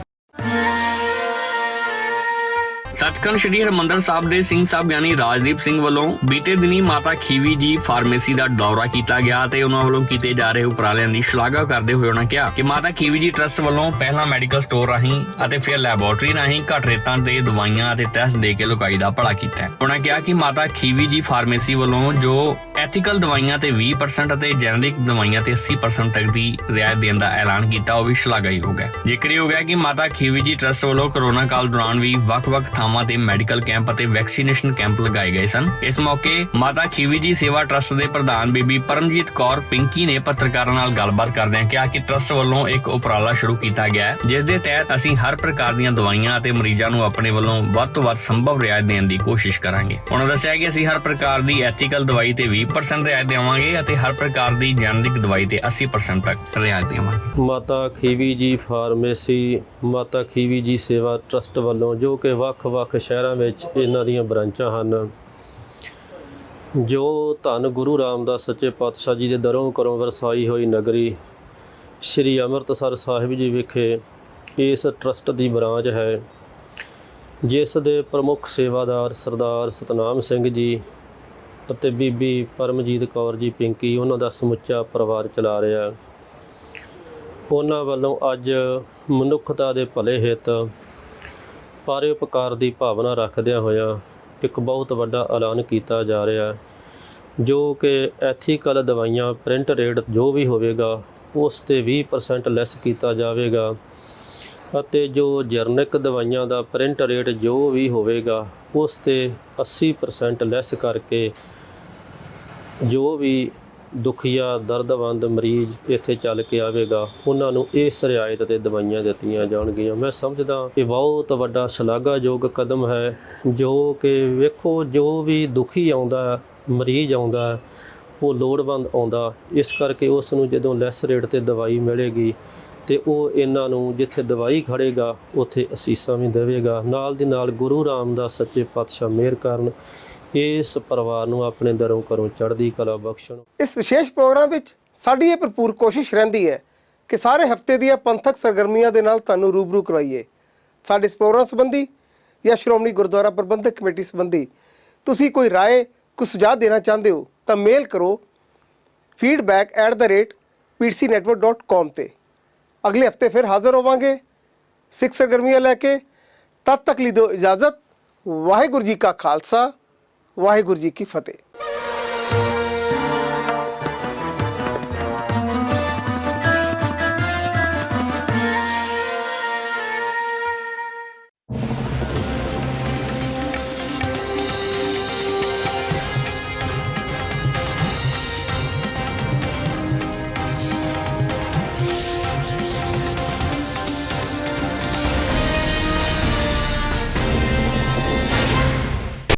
ਸੱਚਖੰਡ ਸ੍ਰੀ ਹਰਿਮੰਦਰ ਸਾਹਿਬ ਦੇ ਸਿੰਘ ਸਾਹਿਬ ਗਿਆਨੀ ਰਾਜਦੀਪ ਸਿੰਘ ਵੱਲੋਂ ਬੀਤੇ ਦਿਨੀ ਮਾਤਾ ਖੀਵੀ ਜੀ ਫਾਰਮੇਸੀ ਦਾ ਦੌਰਾ ਕੀਤਾ ਗਿਆ ਤੇ ਉਹਨਾਂ ਵੱਲੋਂ ਕੀਤੇ ਜਾ ਰਹੇ ਉਪਰਾਲਿਆਂ ਦੀ ਸ਼ਲਾਘਾ ਕਰਦੇ ਹੋਏ ਉਹਨਾਂ ਕਿਹਾ ਕਿ ਮਾਤਾ ਖੀਵੀ ਜੀ ਟਰਸਟ ਵੱਲੋਂ ਪਹਿਲਾਂ ਮੈਡੀਕਲ ਸਟੋਰ ਰਾਹੀਂ ਅਤੇ ਫਿਰ ਲੈਬੋਰੇਟਰੀ ਰਾਹੀਂ ਘੱਟ ਰੇਟਾਂ ਤੇ ਦਵਾਈਆਂ ਅਤੇ ਟੈਸਟ ਦੇ ਕੇ ਲੋਕਾਂ ਦਾ ਭਲਾ ਕੀਤਾ ਹੈ। ਉਹਨਾਂ ਕਿਹਾ ਕਿ ਮਾਤਾ ਖੀਵੀ ਜੀ ਫਾਰਮੇਸੀ ਵੱਲੋਂ ਜੋ ਐਥੀਕਲ ਦਵਾਈਆਂ ਤੇ 20% ਅਤੇ ਜੈਨਰਿਕ ਦਵਾਈਆਂ ਤੇ 80% ਤੱਕ ਦੀ ਰਿਆਇਤ ਦੇਣ ਦਾ ਐਲਾਨ ਕੀਤਾ, ਉਹ ਵੀ ਸ਼ਲਾਘਾਯੋਗ ਹੈ। ਜ਼ਿਕਰਯੋਗ ਹੈ ਕਿ ਮਾਤਾ ਖੀਵੀ ਜੀ ਟਰਸਟ ਵੱਲੋਂ ਕਰੋਨਾ ਕਾਲ ਦੌਰਾਨ ਵੀ ਵੱਖ-ਵੱਖ ਥਾਵਾਂ ਤੇ ਮੈਡੀਕਲ ਕੈਂਪ ਅਤੇ ਵੈਕਸੀਨੇਸ਼ਨ ਕੈਂਪ ਲਗਾਏ ਗਏ ਸਨ। ਇਸ ਮੌਕੇ ਮਾਤਾ ਖੀਵੀ ਜੀ ਸੇਵਾ ਟਰਸਟ ਦੇ ਪ੍ਰਧਾਨ ਬੀਬੀ ਪਰਮਜੀਤ ਕੌਰ ਪਿੰਕੀ ਨੇ ਪੱਤਰਕਾਰਾਂ ਨਾਲ ਗੱਲਬਾਤ ਕਰਦਿਆਂ ਕਿਹਾ ਕਿ ਟਰਸਟ ਵੱਲੋਂ ਇੱਕ ਉਪਰਾਲਾ ਸ਼ੁਰੂ ਕੀਤਾ ਗਿਆ ਹੈ, ਜਿਸ ਦੇ ਤਹਿਤ ਅਸੀਂ ਹਰ ਪ੍ਰਕਾਰ ਦੀਆਂ ਦਵਾਈਆਂ ਅਤੇ ਮਰੀਜ਼ਾਂ ਨੂੰ ਆਪਣੇ ਵੱਲੋਂ ਵੱਧ ਤੋਂ ਵੱਧ ਸੰਭਵ ਰਿਆਇਤ ਦੇਣ ਦੀ ਕੋਸ਼ਿਸ਼ ਕਰਾਂਗੇ। ਉਹਨਾਂ ਦੱਸਿਆ ਕਿ ਅਸੀਂ ਹਰ ਪ੍ਰਕਾਰ ਦੀ ਐਥੀਕਲ ਦਵਾਈ ਤੇ 20% ਰਿਆਇਤ ਦੇਵਾਂਗੇ ਅਤੇ ਹਰ ਪ੍ਰਕਾਰ ਦੀ ਜੈਨਰਿਕ ਦਵਾਈ ਤੇ 80% ਤੱਕ ਰਿਆਇਤ ਦੇਵਾਂਗੇ। ਮਾਤਾ ਖੀਵੀ ਜੀ ਫਾਰਮੇਸੀ, ਮਾਤਾ ਖੀਵੀ ਜੀ ਸੇਵਾ ਟਰਸਟ ਵੱਲੋਂ, ਜੋ ਕਿ ਵੱਖ-ਵੱਖ ਸ਼ਹਿਰਾਂ ਵਿੱਚ ਇਹਨਾਂ ਦੀਆਂ ਬ੍ਰਾਂਚਾਂ ਹਨ, ਜੋ ਧੰਨ ਗੁਰੂ ਰਾਮਦਾਸ ਸੱਚੇ ਪਾਤਸ਼ਾਹ ਜੀ ਦੇ ਦਰੋਂ ਕਰੋਂ ਵਰਸਾਈ ਹੋਈ ਨਗਰੀ ਸ਼੍ਰੀ ਅੰਮ੍ਰਿਤਸਰ ਸਾਹਿਬ ਜੀ ਵਿਖੇ ਇਸ ਟਰਸਟ ਦੀ ਬ੍ਰਾਂਚ ਹੈ, ਜਿਸ ਦੇ ਪ੍ਰਮੁੱਖ ਸੇਵਾਦਾਰ ਸਰਦਾਰ ਸਤਨਾਮ ਸਿੰਘ ਜੀ ਅਤੇ ਬੀਬੀ ਪਰਮਜੀਤ ਕੌਰ ਜੀ ਪਿੰਕੀ, ਉਹਨਾਂ ਦਾ ਸਮੁੱਚਾ ਪਰਿਵਾਰ ਚਲਾ ਰਿਹਾ। ਉਹਨਾਂ ਵੱਲੋਂ ਅੱਜ ਮਨੁੱਖਤਾ ਦੇ ਭਲੇ ਹਿੱਤ ਪਰਉਪਕਾਰ ਦੀ ਭਾਵਨਾ ਰੱਖਦਿਆਂ ਹੋਇਆਂ ਇੱਕ ਬਹੁਤ ਵੱਡਾ ਐਲਾਨ ਕੀਤਾ ਜਾ ਰਿਹਾ, ਜੋ ਕਿ ਐਥੀਕਲ ਦਵਾਈਆਂ ਪ੍ਰਿੰਟ ਰੇਟ ਜੋ ਵੀ ਹੋਵੇਗਾ ਉਸ 'ਤੇ 20% ਲੈਸ ਕੀਤਾ ਜਾਵੇਗਾ ਅਤੇ ਜੋ ਜਰਨਿਕ ਦਵਾਈਆਂ ਦਾ ਪ੍ਰਿੰਟ ਰੇਟ ਜੋ ਵੀ ਹੋਵੇਗਾ ਉਸ 'ਤੇ 80% ਲੈਸ ਕਰਕੇ ਜੋ ਵੀ ਦੁਖੀਆ ਦਰਦਮੰਦ ਮਰੀਜ਼ ਇੱਥੇ ਚੱਲ ਕੇ ਆਵੇਗਾ ਉਹਨਾਂ ਨੂੰ ਇਸ ਰਿਆਇਤ 'ਤੇ ਦਵਾਈਆਂ ਦਿੱਤੀਆਂ ਜਾਣਗੀਆਂ। ਮੈਂ ਸਮਝਦਾ ਇਹ ਬਹੁਤ ਵੱਡਾ ਸ਼ਲਾਘਾਯੋਗ ਕਦਮ ਹੈ, ਜੋ ਕਿ ਵੇਖੋ ਜੋ ਵੀ ਦੁਖੀ ਆਉਂਦਾ ਮਰੀਜ਼ ਆਉਂਦਾ ਉਹ ਲੋੜਵੰਦ ਆਉਂਦਾ, ਇਸ ਕਰਕੇ ਉਸ ਨੂੰ ਜਦੋਂ ਲੈਸ ਰੇਟ 'ਤੇ ਦਵਾਈ ਮਿਲੇਗੀ ਤੇ ਉਹ ਇਹਨਾਂ ਨੂੰ ਜਿੱਥੇ ਦਵਾਈ ਖੜੇਗਾ ਉੱਥੇ ਅਸੀਸਾਂ ਵੀ ਦੇਵੇਗਾ। ਨਾਲ ਦੀ ਨਾਲ ਗੁਰੂ ਰਾਮਦਾਸ ਸੱਚੇ ਪਾਤਸ਼ਾਹ ਮਿਹਰ ਕਰਨ ਇਸ ਪਰਿਵਾਰ ਨੂੰ ਆਪਣੇ ਦਰੋਂ ਘਰੋਂ ਚੜ੍ਹਦੀ ਕਲਾ ਬਖਸ਼ਣ। ਇਸ ਵਿਸ਼ੇਸ਼ ਪ੍ਰੋਗਰਾਮ ਵਿੱਚ ਸਾਡੀ ਇਹ ਭਰਪੂਰ ਕੋਸ਼ਿਸ਼ ਰਹਿੰਦੀ ਹੈ ਕਿ ਸਾਰੇ ਹਫਤੇ ਦੀਆਂ ਪੰਥਕ ਸਰਗਰਮੀਆਂ ਦੇ ਨਾਲ ਤੁਹਾਨੂੰ ਰੂਬਰੂ ਕਰਵਾਈਏ। ਸਾਡੇ ਇਸ ਪ੍ਰੋਗਰਾਮ ਸੰਬੰਧੀ ਜਾਂ ਸ਼੍ਰੋਮਣੀ ਗੁਰਦੁਆਰਾ ਪ੍ਰਬੰਧਕ ਕਮੇਟੀ ਸੰਬੰਧੀ ਤੁਸੀਂ ਕੋਈ ਰਾਏ ਕੋਈ ਸੁਝਾਅ ਦੇਣਾ ਚਾਹੁੰਦੇ ਹੋ ਤਾਂ ਮੇਲ ਕਰੋ feedback@ptcnetwork.com ਤੇ। ਅਗਲੇ ਹਫਤੇ ਫਿਰ ਹਾਜ਼ਰ ਹੋਵਾਂਗੇ ਸਿੱਖ ਸਰਗਰਮੀਆਂ ਲੈ ਕੇ। ਤਦ ਤੱਕ ਲਈ ਦਿਓ ਇਜਾਜ਼ਤ। ਵਾਹਿਗੁਰੂ ਜੀ ਕਾ ਖਾਲਸਾ, ਵਾਹਿਗੁਰੂ ਜੀ ਕੀ ਫਤਿਹ।